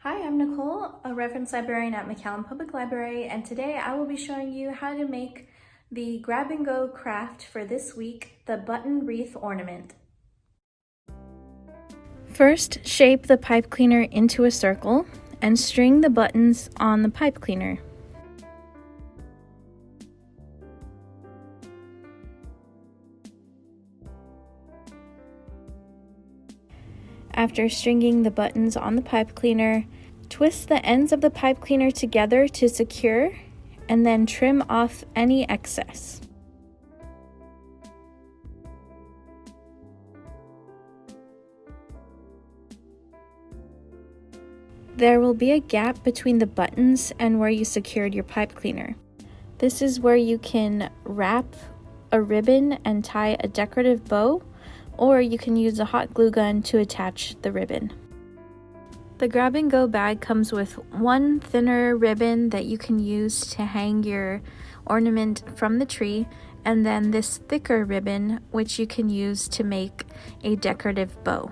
Hi, I'm Nicole, a reference librarian at McAllen Public Library, and today I will be showing you how to make the grab-and-go craft for this week, the button wreath ornament. First, shape the pipe cleaner into a circle and string the buttons on the pipe cleaner. After stringing the buttons on the pipe cleaner, twist the ends of the pipe cleaner together to secure, and then trim off any excess. There will be a gap between the buttons and where you secured your pipe cleaner. This is where you can wrap a ribbon and tie a decorative bow, or you can use a hot glue gun to attach the ribbon. The grab-and-go bag comes with one thinner ribbon that you can use to hang your ornament from the tree, and then this thicker ribbon which you can use to make a decorative bow.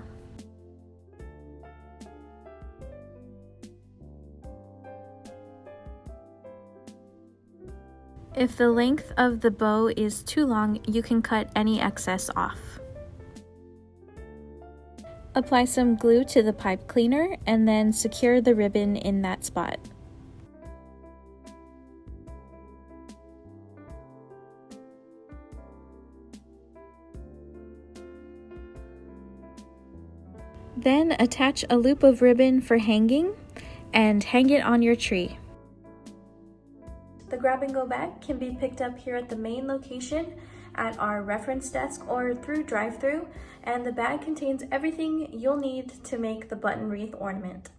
If the length of the bow is too long, you can cut any excess off. Apply some glue to the pipe cleaner and then secure the ribbon in that spot. Then attach a loop of ribbon for hanging and hang it on your tree. The grab-and-go bag can be picked up here at the main location at our reference desk or through drive-thru, and the bag contains everything you'll need to make the button wreath ornament.